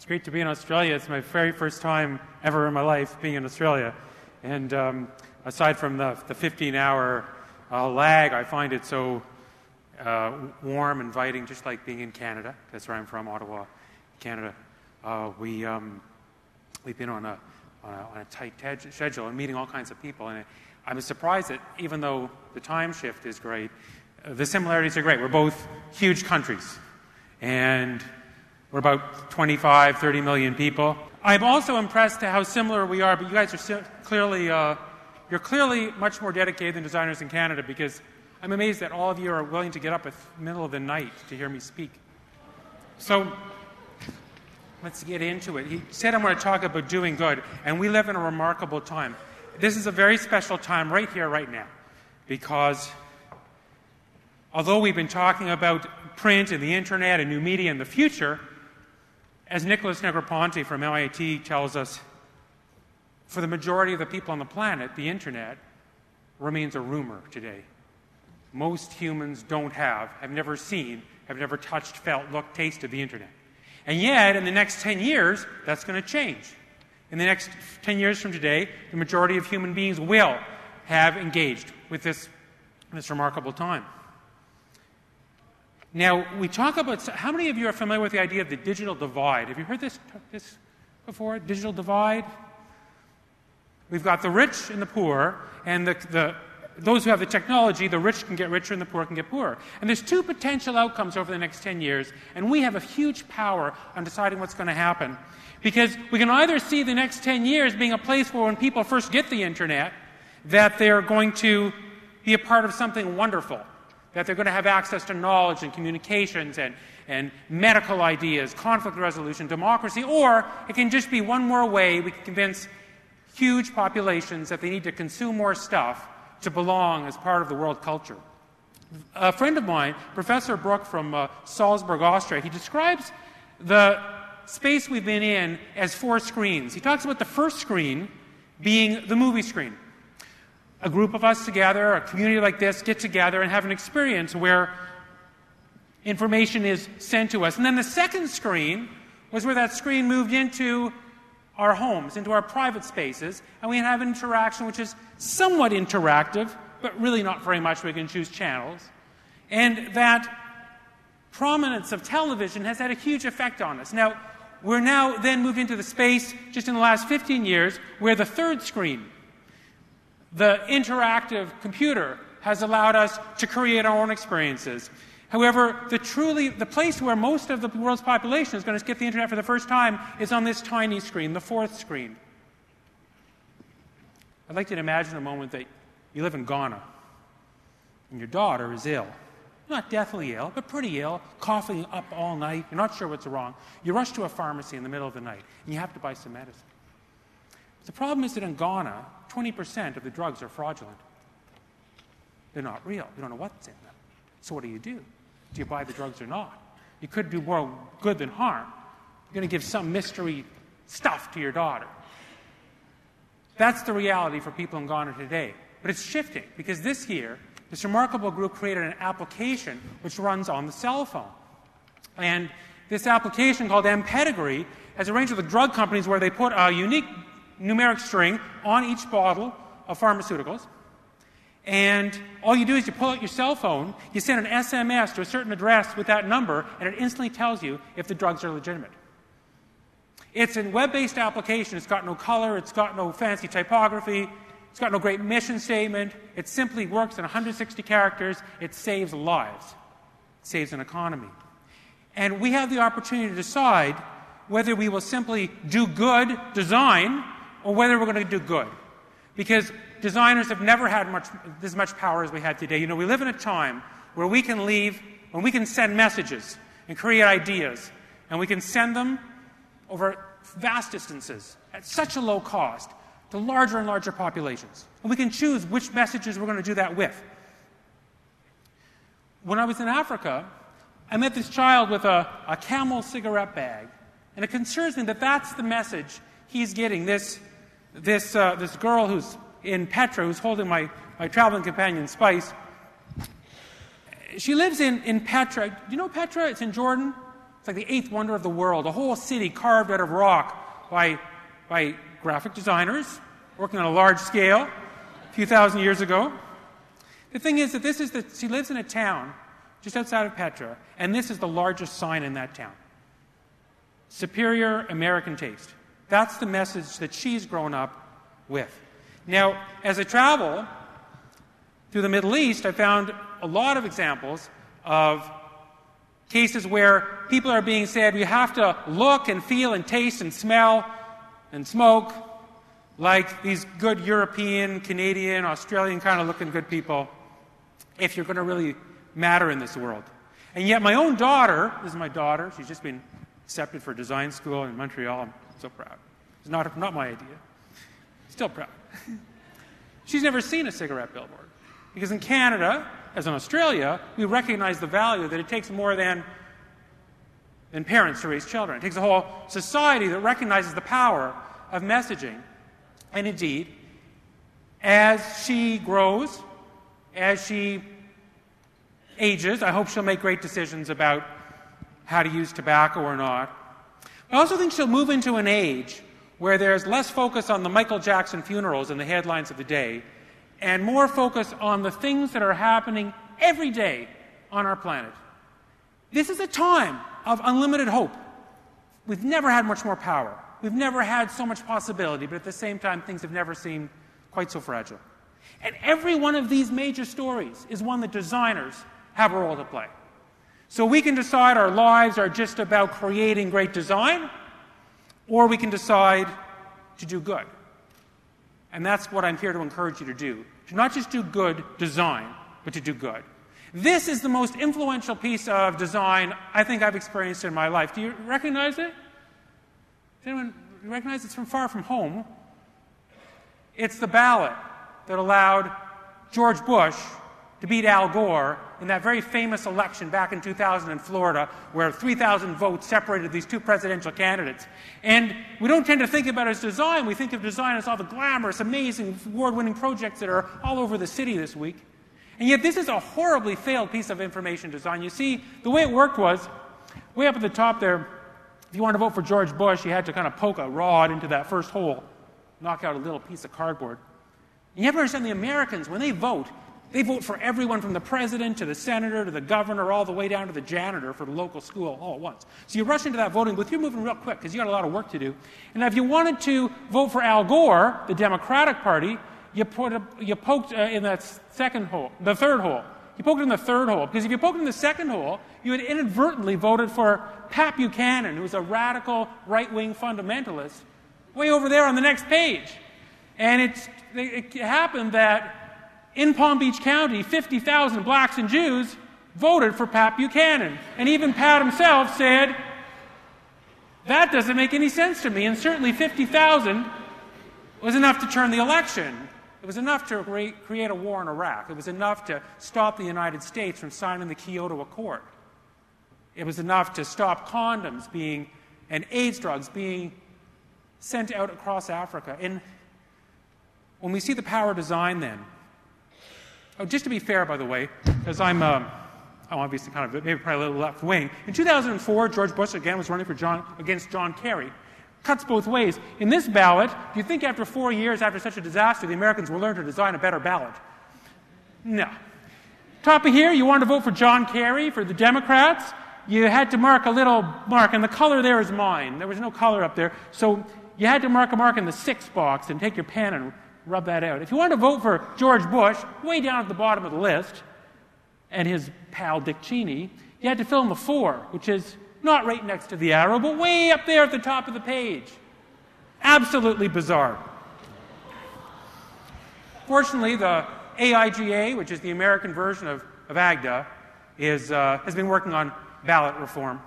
great to be in Australia. It's my very first time ever in my life being in Australia. And aside from the 15-hour lag, I find it so warm, inviting, just like being in Canada. That's where I'm from, Ottawa, Canada. We've been on a tight schedule and meeting all kinds of people. And I'm surprised that even though the time shift is great, the similarities are great. We're both huge countries. And we're about 25, 30 million people. I'm also impressed at how similar we are, but you guys are clearly, you're clearly much more dedicated than designers in Canada, because I'm amazed that all of you are willing to get up at the middle of the night to hear me speak. So let's get into it. He said I'm going to talk about doing good, and we live in a remarkable time. This is a very special time right here, right now, because although we've been talking about print and the internet and new media in the future, as Nicholas Negroponte from MIT tells us, for the majority of the people on the planet, the internet remains a rumor today. Most humans don't have never seen, have never touched, felt, looked, tasted the internet. And yet, in the next 10 years, that's going to change. In the next 10 years from today, the majority of human beings will have engaged with this remarkable time. Now, we talk about, how many of you are familiar with the idea of the digital divide? Have you heard this before, digital divide? We've got the rich and the poor, and those who have the technology, the rich can get richer and the poor can get poorer. And there's two potential outcomes over the next 10 years, and we have a huge power on deciding what's going to happen. Because we can either see the next 10 years being a place where when people first get the internet, that they're going to be a part of something wonderful, that they're going to have access to knowledge and communications and medical ideas, conflict resolution, democracy, or it can just be one more way we can convince huge populations that they need to consume more stuff to belong as part of the world culture. A friend of mine, Professor Brook from Salzburg, Austria, he describes the space we've been in as 4 screens. He talks about the first screen being the movie screen. A group of us together, a community like this, get together and have an experience where information is sent to us. And then the second screen was where that screen moved into our homes, into our private spaces, and we have an interaction which is somewhat interactive, but really not very much. We can choose channels. And that prominence of television has had a huge effect on us. Now, we're now then moved into the space, just in the last 15 years, where the third screen, the interactive computer, has allowed us to create our own experiences. However, the place where most of the world's population is going to get the internet for the first time is on this tiny screen, the fourth screen. I'd like you to imagine a moment that you live in Ghana and your daughter is ill. Not deathly ill, but pretty ill, coughing up all night. You're not sure what's wrong. You rush to a pharmacy in the middle of the night and you have to buy some medicine. The problem is that in Ghana, 20% of the drugs are fraudulent. They're not real. You don't know what's in them. So what do? Do you buy the drugs or not? You could do more good than harm. You're going to give some mystery stuff to your daughter. That's the reality for people in Ghana today. But it's shifting, because this year, this remarkable group created an application which runs on the cell phone. And this application, called M-Pedigree, has arranged with the drug companies where they put a unique numeric string on each bottle of pharmaceuticals. And all you do is you pull out your cell phone, you send an SMS to a certain address with that number, and it instantly tells you if the drugs are legitimate. It's a web-based application. It's got no color. It's got no fancy typography. It's got no great mission statement. It simply works in 160 characters. It saves lives. It saves an economy. And we have the opportunity to decide whether we will simply do good design or whether we're going to do good. Because designers have never had as much power as we have today. You know, we live in a time where we can send messages and create ideas, and we can send them over vast distances at such a low cost to larger and larger populations. And we can choose which messages we're going to do that with. When I was in Africa, I met this child with a Camel cigarette bag, and it concerns me that that's the message he's getting. This girl who's in Petra, who's holding my traveling companion, Spice, she lives in Petra. Do you know Petra? It's in Jordan. It's like the eighth wonder of the world, a whole city carved out of rock by graphic designers working on a large scale a few thousand years ago. The thing is that she lives in a town just outside of Petra, and this is the largest sign in that town. Superior American taste. That's the message that she's grown up with. Now, as I travel through the Middle East, I found a lot of examples of cases where people are being said, we have to look and feel and taste and smell and smoke like these good European, Canadian, Australian kind of looking good people if you're going to really matter in this world. And yet my own daughter, this is my daughter, she's just been accepted for design school in Montreal. I'm so proud. It's not my idea. Still proud. She's never seen a cigarette billboard. Because in Canada, as in Australia, we recognize the value that it takes more than parents to raise children. It takes a whole society that recognizes the power of messaging. And indeed, as she grows, as she ages, I hope she'll make great decisions about how to use tobacco or not. I also think she'll move into an age where there's less focus on the Michael Jackson funerals and the headlines of the day, and more focus on the things that are happening every day on our planet. This is a time of unlimited hope. We've never had much more power. We've never had so much possibility, but at the same time, things have never seemed quite so fragile. And every one of these major stories is one that designers have a role to play. So we can decide our lives are just about creating great design, or we can decide to do good. And that's what I'm here to encourage you to do. To not just do good design, but to do good. This is the most influential piece of design I think I've experienced in my life. Do you recognize it? Does anyone recognize it's from Far From Home? It's the ballot that allowed George Bush to beat Al Gore in that very famous election back in 2000 in Florida, where 3,000 votes separated these two presidential candidates. And we don't tend to think about it as design. We think of design as all the glamorous, amazing, award-winning projects that are all over the city this week. And yet this is a horribly failed piece of information design. You see, the way it worked was, way up at the top there, if you wanted to vote for George Bush, you had to kind of poke a rod into that first hole, knock out a little piece of cardboard. And you have to understand the Americans, when they vote for everyone from the president to the senator to the governor all the way down to the janitor for the local school all at once. So you rush into that voting booth, you're moving real quick because you got a lot of work to do. And if you wanted to vote for Al Gore, the Democratic Party, you poked in that the third hole. You poked in the third hole, because if you poked in the second hole, you had inadvertently voted for Pat Buchanan, who was a radical right-wing fundamentalist, way over there on the next page. And it happened that in Palm Beach County, 50,000 blacks and Jews voted for Pat Buchanan. And even Pat himself said, that doesn't make any sense to me. And certainly 50,000 was enough to turn the election. It was enough to create a war in Iraq. It was enough to stop the United States from signing the Kyoto Accord. It was enough to stop condoms and AIDS drugs being sent out across Africa. And when we see the power of design then, just to be fair, by the way, because I'm obviously kind of maybe probably a little left wing. In 2004, George Bush again was running against John Kerry. Cuts both ways. In this ballot, do you think after 4 years after such a disaster, the Americans will learn to design a better ballot? No. Top of here, you wanted to vote for John Kerry, for the Democrats. You had to mark a little mark, and the color there is mine. There was no color up there. So you had to mark a mark in the 6 box and take your pen and rub that out. If you wanted to vote for George Bush, way down at the bottom of the list, and his pal Dick Cheney, you had to fill in the 4, which is not right next to the arrow, but way up there at the top of the page. Absolutely bizarre. Fortunately, the AIGA, which is the American version of AIGA, has been working on ballot reform.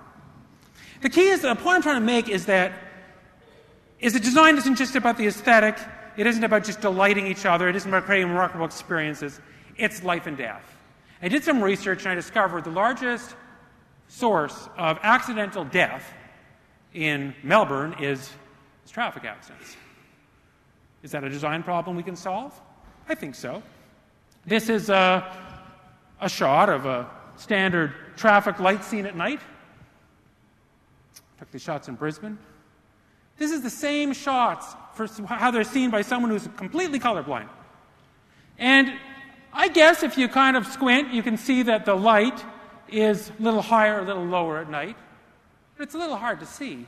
The point I'm trying to make is that design isn't just about the aesthetic. It isn't about just delighting each other. It isn't about creating remarkable experiences. It's life and death. I did some research and I discovered the largest source of accidental death in Melbourne is traffic accidents. Is that a design problem we can solve? I think so. This is a shot of a standard traffic light scene at night. Took the shots in Brisbane. This is the same shots for how they're seen by someone who's completely colorblind. And I guess if you kind of squint, you can see that the light is a little higher, a little lower at night. But it's a little hard to see.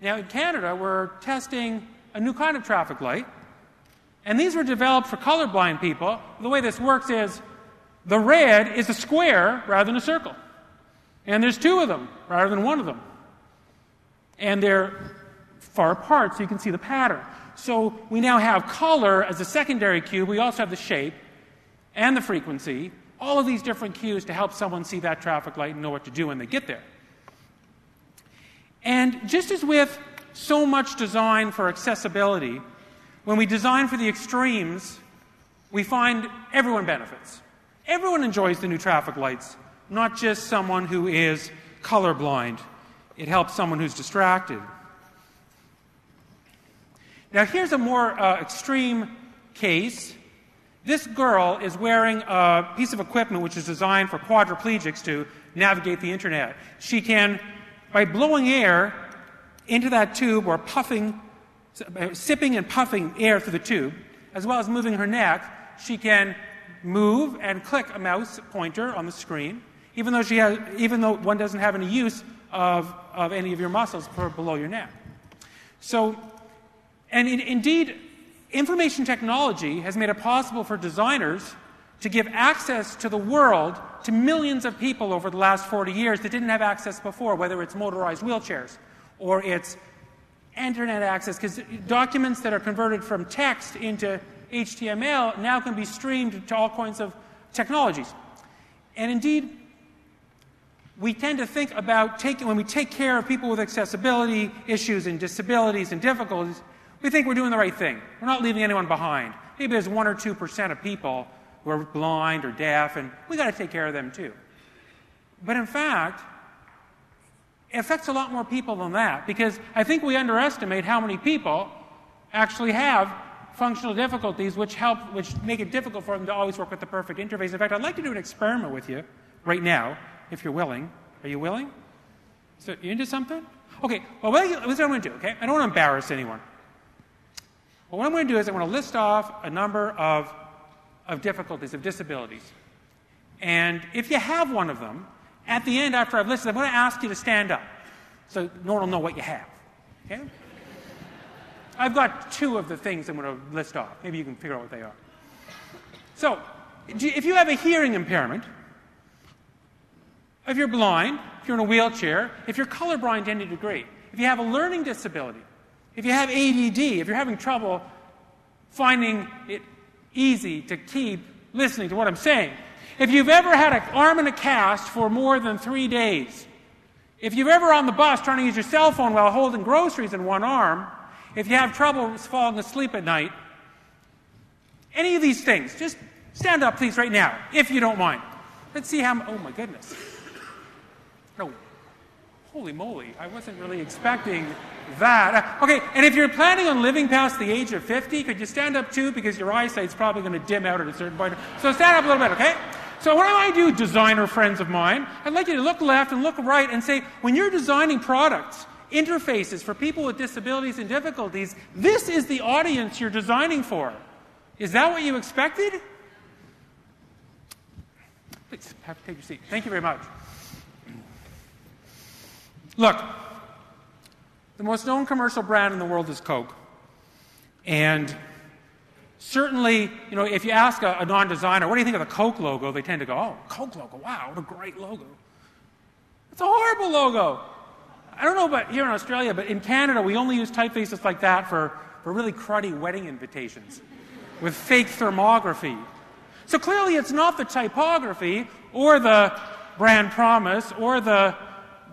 Now, in Canada, we're testing a new kind of traffic light. And these were developed for colorblind people. The way this works is the red is a square rather than a circle. And there's two of them rather than one of them. And they're far apart so you can see the pattern. So we now have color as a secondary cue. We also have the shape and the frequency, all of these different cues to help someone see that traffic light and know what to do when they get there. And just as with so much design for accessibility, when we design for the extremes, we find everyone benefits. Everyone enjoys the new traffic lights, not just someone who is colorblind. It helps someone who's distracted. Now, here's a more extreme case. This girl is wearing a piece of equipment which is designed for quadriplegics to navigate the internet. She can, by blowing air into that tube or sipping and puffing air through the tube, as well as moving her neck, she can move and click a mouse pointer on the screen, even though one doesn't have any use of any of your muscles for below your neck. So, and indeed, information technology has made it possible for designers to give access to the world to millions of people over the last 40 years that didn't have access before, whether it's motorized wheelchairs or it's internet access, because documents that are converted from text into HTML now can be streamed to all kinds of technologies. And indeed, we tend to think about when we take care of people with accessibility issues and disabilities and difficulties, we think we're doing the right thing. We're not leaving anyone behind. Maybe there's 1 or 2% of people who are blind or deaf, and we got to take care of them too. But in fact, it affects a lot more people than that, because I think we underestimate how many people actually have functional difficulties which make it difficult for them to always work with the perfect interface. In fact, I'd like to do an experiment with you right now, if you're willing. Are you willing? So, you into something? Okay, well, here's what I'm going to do, okay? I don't want to embarrass anyone. Well, what I'm going to do is I'm going to list off a number of difficulties, of disabilities. And if you have one of them, at the end, after I've listed, I'm going to ask you to stand up so no one will know what you have. Okay? I've got 2 of the things I'm going to list off. Maybe you can figure out what they are. So, if you have a hearing impairment, if you're blind, if you're in a wheelchair, if you're colorblind to any degree, if you have a learning disability, if you have ADD, if you're having trouble finding it easy to keep listening to what I'm saying, if you've ever had an arm in a cast for more than 3 days, if you're ever on the bus trying to use your cell phone while holding groceries in one arm, if you have trouble falling asleep at night, any of these things, just stand up, please, right now, if you don't mind. Let's see how... Oh, my goodness. No. Holy moly, I wasn't really expecting that. Okay, and if you're planning on living past the age of 50, could you stand up too? Because your eyesight's probably going to dim out at a certain point. So stand up a little bit, okay? So what do I do, designer friends of mine? I'd like you to look left and look right and say, when you're designing products, interfaces for people with disabilities and difficulties, this is the audience you're designing for. Is that what you expected? Please, have to take your seat. Thank you very much. Look, the most known commercial brand in the world is Coke. And certainly, you know, if you ask a non-designer, what do you think of the Coke logo? They tend to go, oh, Coke logo, wow, what a great logo. It's a horrible logo. I don't know about here in Australia, but in Canada, we only use typefaces like that for really cruddy wedding invitations with fake thermography. So clearly it's not the typography or the brand promise or the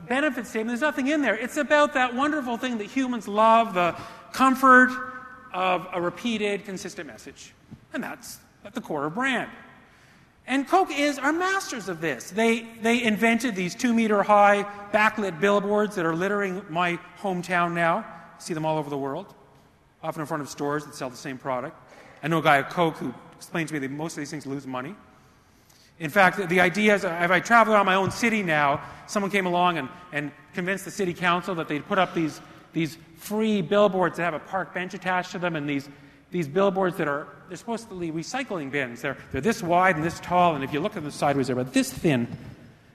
benefit statement. There's nothing in there. It's about that wonderful thing that humans love, the comfort of a repeated, consistent message. And that's at the core of brand. And Coke are masters of this. They invented these 2-meter-high backlit billboards that are littering my hometown now. I see them all over the world, often in front of stores that sell the same product. I know a guy at Coke who explains to me that most of these things lose money. In fact, the idea is, if I travel around my own city now, someone came along and convinced the city council that they'd put up these free billboards that have a park bench attached to them, and these billboards they're supposed to be recycling bins. They're this wide and this tall, and if you look at them sideways, they're about this thin.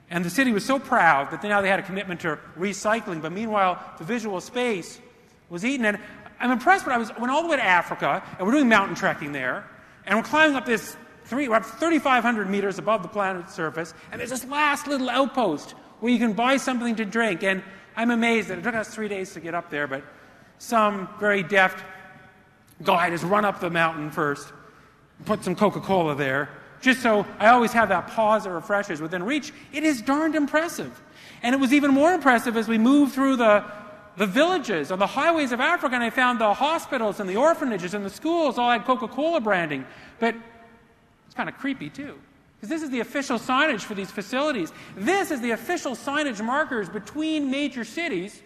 And the city was so proud that now they had a commitment to recycling, but meanwhile, the visual space was eaten. And I'm impressed when I went all the way to Africa, and we're doing mountain trekking there, and we're climbing up we're up 3,500 meters above the planet's surface, and there's this last little outpost where you can buy something to drink. And I'm amazed that it took us 3 days to get up there, but some very deft guide has run up the mountain first, put some Coca-Cola there, just so I always have that pause that refreshes within reach. It is darned impressive. And it was even more impressive as we moved through the villages on the highways of Africa, and I found the hospitals and the orphanages and the schools all had Coca-Cola branding. But it's kind of creepy, too, because this is the official signage for these facilities. This is the official signage markers between major cities.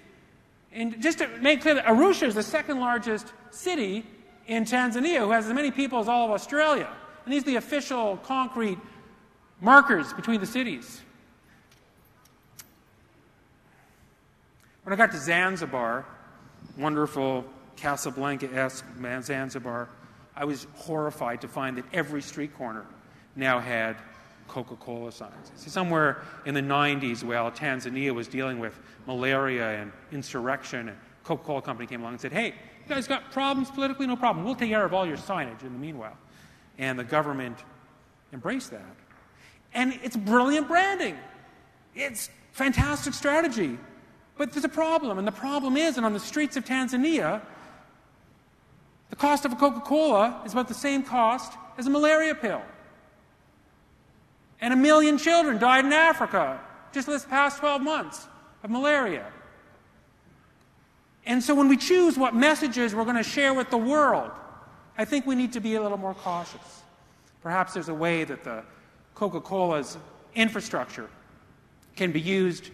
And just to make clear that Arusha is the second largest city in Tanzania, who has as many people as all of Australia. And these are the official concrete markers between the cities. When I got to Zanzibar, wonderful Casablanca-esque Zanzibar, I was horrified to find that every street corner now had Coca-Cola signs. See, somewhere in the 90s, while Tanzania was dealing with malaria and insurrection, and Coca-Cola company came along and said, hey, you guys got problems politically? No problem. We'll take care of all your signage in the meanwhile. And the government embraced that. And it's brilliant branding. It's fantastic strategy. But there's a problem, and the problem is, and on the streets of Tanzania, the cost of a Coca-Cola is about the same cost as a malaria pill. And 1 million children died in Africa just this past 12 months of malaria. And so when we choose what messages we're going to share with the world, I think we need to be a little more cautious. Perhaps there's a way that the Coca-Cola's infrastructure can be used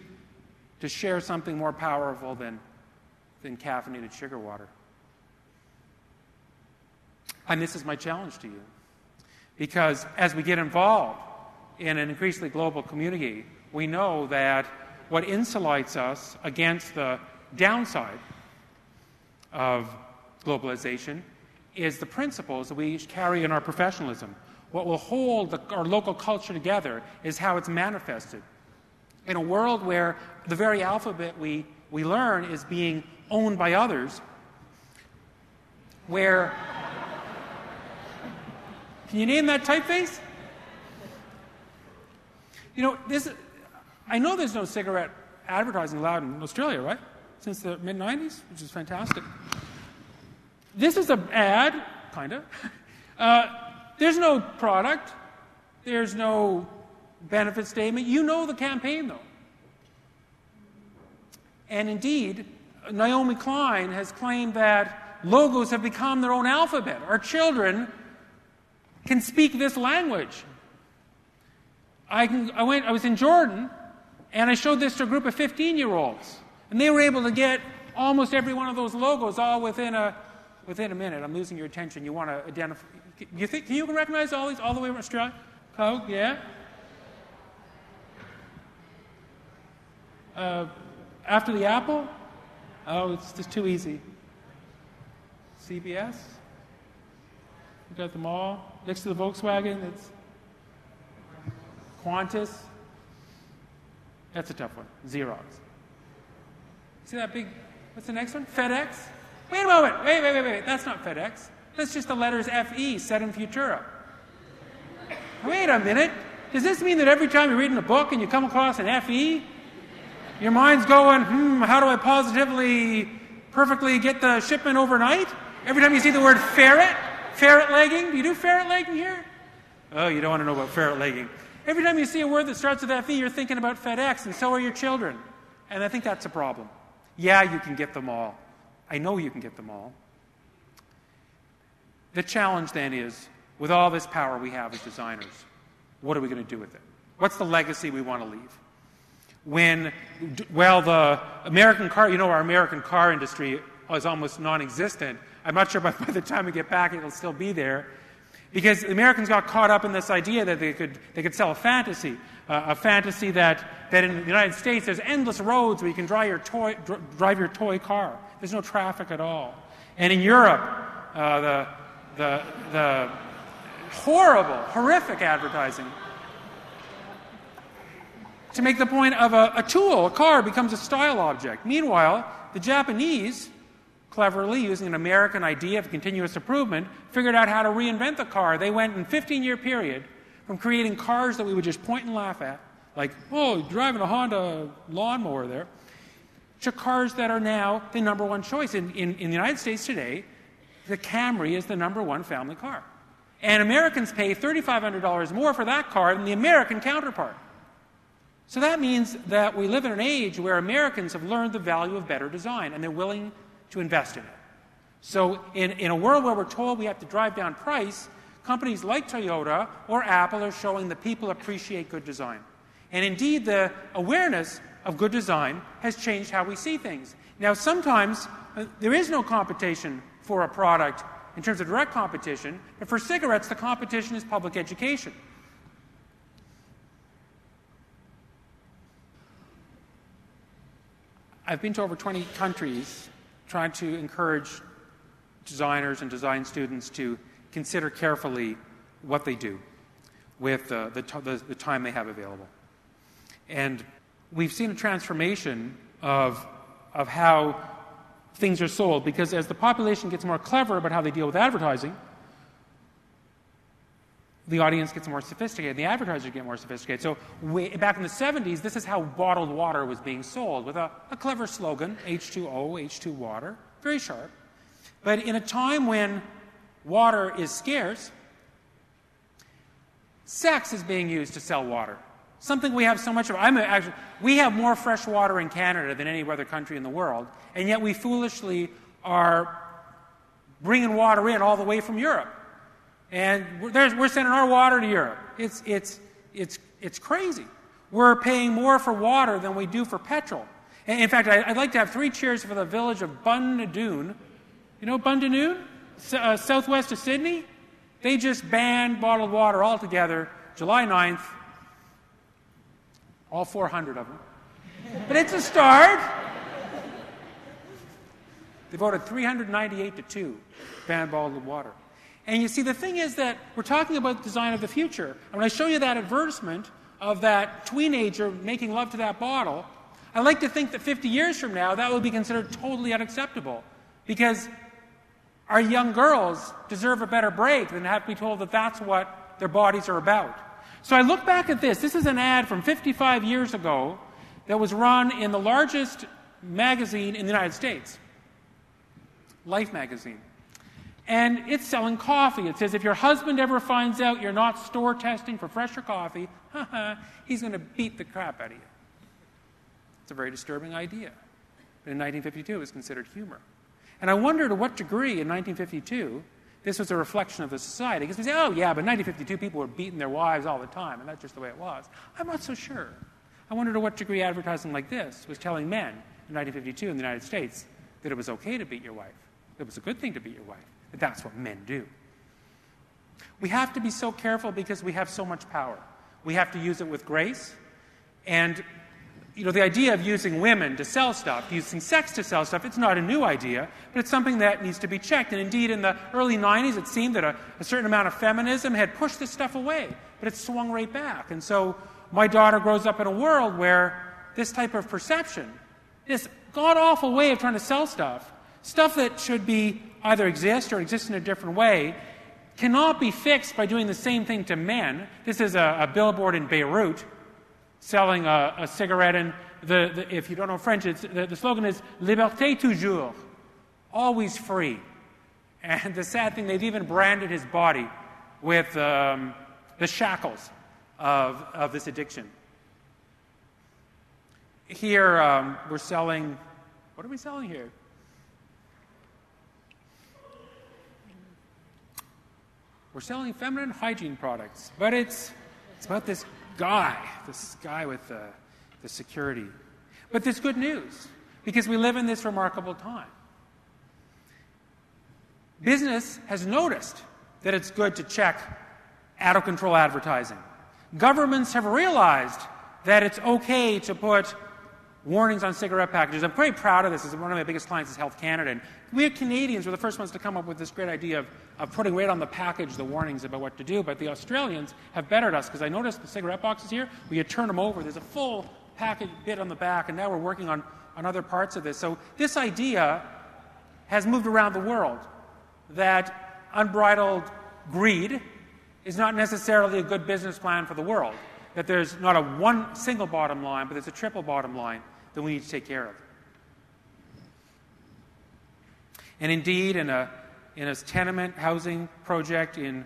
to share something more powerful than caffeinated sugar water. And this is my challenge to you. Because as we get involved in an increasingly global community, we know that what insulates us against the downside of globalization is the principles that we carry in our professionalism. What will hold our local culture together is how it's manifested. In a world where the very alphabet we learn is being owned by others, where... Can you name that typeface? You know, I know there's no cigarette advertising allowed in Australia, right? Since the mid-90s, which is fantastic. This is an ad, kind of. There's no product. There's no benefit statement. You know the campaign, though. And indeed, Naomi Klein has claimed that logos have become their own alphabet. Our children can speak this language. I was in Jordan, and I showed this to a group of 15-year-olds, and they were able to get almost every one of those logos all within a minute. I'm losing your attention. You want to identify? Can you recognize all these all the way from Australia? Coke, yeah. After the Apple? Oh, it's just too easy. CBS? We got them all. Next to the Volkswagen, it's Qantas. That's a tough one. Xerox. See that big, what's the next one? FedEx? Wait a moment. Wait. That's not FedEx. That's just the letters FE set in Futura. Wait a minute. Does this mean that every time you're reading a book and you come across an FE, your mind's going, how do I positively, perfectly get the shipment overnight? Every time you see the word ferret legging. Do you do ferret legging here? Oh, you don't want to know about ferret legging. Every time you see a word that starts with FE, you're thinking about FedEx, and so are your children. And I think that's a problem. Yeah, you can get them all. I know you can get them all. The challenge then is, with all this power we have as designers, what are we going to do with it? What's the legacy we want to leave? The American car, our American car industry is almost non-existent. I'm not sure by the time we get back it'll still be there. Because the Americans got caught up in this idea that they could sell a fantasy that in the United States there's endless roads where you can drive your toy car. There's no traffic at all. And in Europe, the horrible, horrific advertising to make the point of a tool, a car, becomes a style object. Meanwhile, the Japanese, cleverly using an American idea of continuous improvement, figured out how to reinvent the car. They went in a 15-year period from creating cars that we would just point and laugh at, like, oh, you're driving a Honda lawnmower there, to cars that are now the number one choice. In the United States today, the Camry is the number one family car. And Americans pay $3,500 more for that car than the American counterpart. So that means that we live in an age where Americans have learned the value of better design, and they're willing to invest in it. So in a world where we're told we have to drive down price, companies like Toyota or Apple are showing that people appreciate good design. And indeed, the awareness of good design has changed how we see things. Now, sometimes there is no competition for a product in terms of direct competition, but for cigarettes, the competition is public education. I've been to over 20 countries trying to encourage designers and design students to consider carefully what they do with the time they have available. And we've seen a transformation of how things are sold, because as the population gets more clever about how they deal with advertising, the audience gets more sophisticated, the advertisers get more sophisticated. So back in the 70s, this is how bottled water was being sold, with a clever slogan, H2O, H2 water, very sharp. But in a time when water is scarce, sex is being used to sell water. Something we have so much of. We have more fresh water in Canada than any other country in the world, and yet we foolishly are bringing water in all the way from Europe. And we're sending our water to Europe. It's crazy. We're paying more for water than we do for petrol. And in fact, I'd like to have 3 cheers for the village of Bundadoon. You know Bundadoon? Southwest of Sydney? They just banned bottled water altogether, July 9th. All 400 of them. But it's a start. They voted 398 to 2, ban bottled water. And you see, the thing is that we're talking about the design of the future. And when I show you that advertisement of that teenager making love to that bottle, I like to think that 50 years from now, that will be considered totally unacceptable. Because our young girls deserve a better break than to have to be told that that's what their bodies are about. So I look back at this. This is an ad from 55 years ago that was run in the largest magazine in the United States, Life magazine. And it's selling coffee. It says, if your husband ever finds out you're not store testing for fresher coffee, he's going to beat the crap out of you. It's a very disturbing idea. But in 1952, it was considered humor. And I wonder to what degree in 1952 this was a reflection of the society. Because we say, oh yeah, but in 1952 people were beating their wives all the time, and that's just the way it was. I'm not so sure. I wonder to what degree advertising like this was telling men in 1952 in the United States that it was okay to beat your wife. It was a good thing to beat your wife. But that's what men do. We have to be so careful because we have so much power. We have to use it with grace. And, you know, the idea of using women to sell stuff, using sex to sell stuff, it's not a new idea, but it's something that needs to be checked. And indeed, in the early 90s, it seemed that a certain amount of feminism had pushed this stuff away, but it swung right back. And so my daughter grows up in a world where this type of perception, this god-awful way of trying to sell stuff that should be either exist or exist in a different way, cannot be fixed by doing the same thing to men. This is a billboard in Beirut selling a cigarette, and if you don't know French, the slogan is "Liberté toujours," always free. And the sad thing, they've even branded his body with the shackles of this addiction. Here we're selling, what are we selling here? We're selling feminine hygiene products, but it's about this guy with the security. But there's good news, because we live in this remarkable time. Business has noticed that it's good to check out-of-control advertising. Governments have realized that it's okay to put warnings on cigarette packages. I'm very proud of this. One of my biggest clients is Health Canada. And we Canadians were the first ones to come up with this great idea of putting right on the package the warnings about what to do. But the Australians have bettered us, because I noticed the cigarette boxes here, where you turn them over, there's a full package bit on the back, and now we're working on other parts of this. So this idea has moved around the world, that unbridled greed is not necessarily a good business plan for the world, that there's not a one single bottom line, but there's a triple bottom line that we need to take care of. And indeed, in a tenement housing project in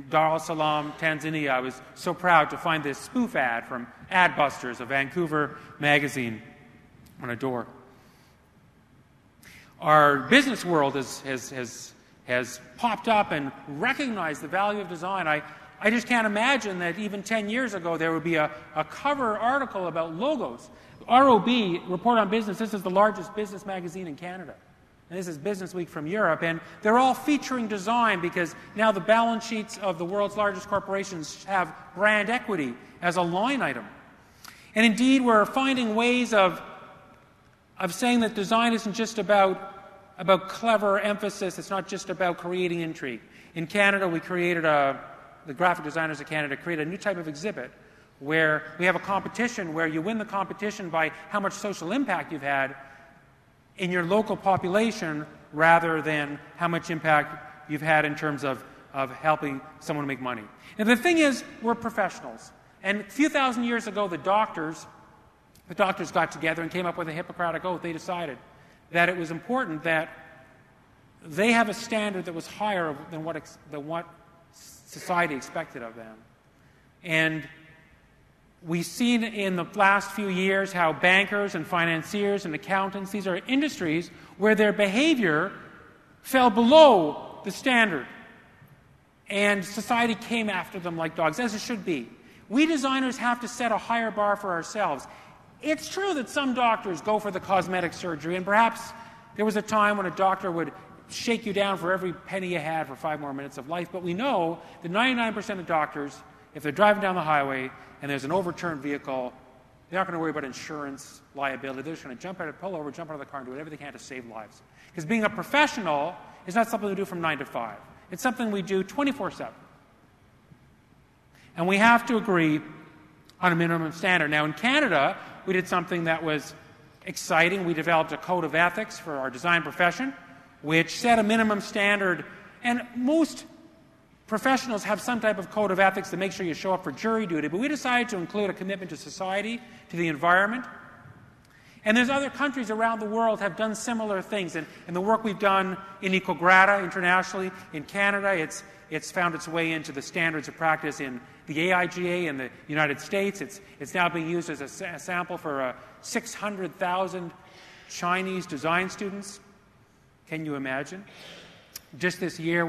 Dar es Salaam, Tanzania, I was so proud to find this spoof ad from Adbusters, a Vancouver magazine, on a door. Our business world has popped up and recognized the value of design. I just can't imagine that even 10 years ago there would be a cover article about logos. ROB, Report on Business, this is the largest business magazine in Canada. And this is Business Week from Europe. And they're all featuring design, because now the balance sheets of the world's largest corporations have brand equity as a line item. And indeed, we're finding ways of saying that design isn't just about clever emphasis. It's not just about creating intrigue. In Canada, we created the graphic designers of Canada created a new type of exhibit where we have a competition where you win the competition by how much social impact you've had in your local population, rather than how much impact you've had in terms of helping someone make money. And the thing is, we're professionals. And a few thousand years ago, the doctors got together and came up with a Hippocratic Oath. They decided that it was important that they have a standard that was higher than what society expected of them. And we've seen in the last few years how bankers and financiers and accountants, these are industries where their behavior fell below the standard. And society came after them like dogs, as it should be. We designers have to set a higher bar for ourselves. It's true that some doctors go for the cosmetic surgery, and perhaps there was a time when a doctor would shake you down for every penny you had for 5 more minutes of life, but we know that 99% of doctors, if they're driving down the highway and there's an overturned vehicle, they're not going to worry about insurance liability. They're just going to pull over, jump out of the car, and do whatever they can to save lives. Because being a professional is not something we do from 9 to 5. It's something we do 24/7. And we have to agree on a minimum standard. Now, in Canada, we did something that was exciting. We developed a code of ethics for our design profession, which set a minimum standard. And most professionals have some type of code of ethics to make sure you show up for jury duty, but we decided to include a commitment to society, to the environment. And there's other countries around the world have done similar things. And the work we've done in Eco-Grata internationally, in Canada, it's found its way into the standards of practice in the AIGA in the United States. It's now being used as a sample for 600,000 Chinese design students. Can you imagine? Just this year,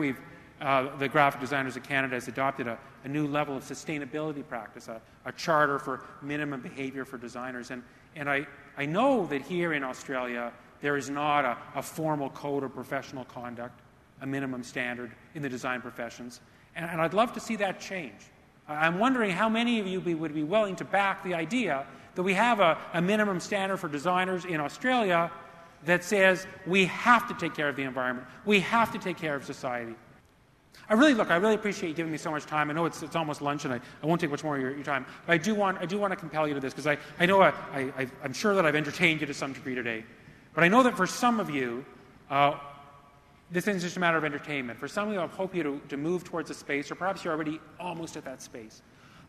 the Graphic Designers of Canada has adopted a new level of sustainability practice, a charter for minimum behavior for designers. And I know that here in Australia, there is not a formal code of professional conduct, a minimum standard in the design professions. And I'd love to see that change. I'm wondering how many of you would be willing to back the idea that we have a minimum standard for designers in Australia that says we have to take care of the environment. We have to take care of society. I really appreciate you giving me so much time. I know it's almost lunch, and I won't take much more of your time. But I do want to compel you to this, because I know I'm sure that I've entertained you to some degree today. But I know that for some of you, this isn't just a matter of entertainment. For some of you, I hope you to move towards a space, or perhaps you're already almost at that space.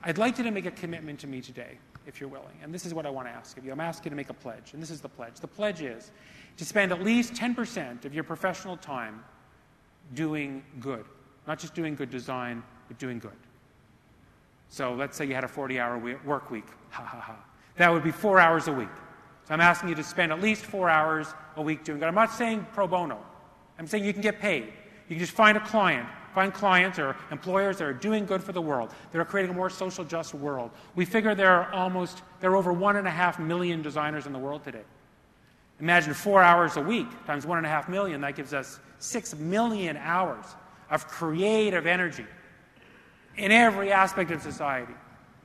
I'd like you to make a commitment to me today, if you're willing. And this is what I want to ask of you. I'm asking you to make a pledge, and this is the pledge. The pledge is to spend at least 10% of your professional time doing good. Not just doing good design, but doing good. So let's say you had a 40-hour work week. Ha, ha, ha. That would be 4 hours a week. So I'm asking you to spend at least 4 hours a week doing good. I'm not saying pro bono. I'm saying you can get paid. You can just find find clients or employers that are doing good for the world. They're creating a more social just world. We figure there are over 1.5 million designers in the world today. Imagine 4 hours a week times 1.5 million. That gives us 6 million hours of creative energy in every aspect of society,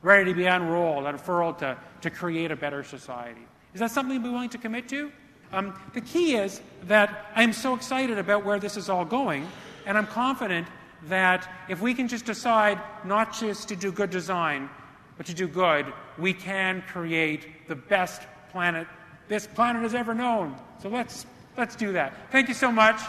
ready to be unrolled, unfurled to create a better society. Is that something we're willing to commit to? The key is that I'm so excited about where this is all going, and I'm confident that if we can just decide not just to do good design, but to do good, we can create the best planet this planet has ever known. So let's do that. Thank you so much.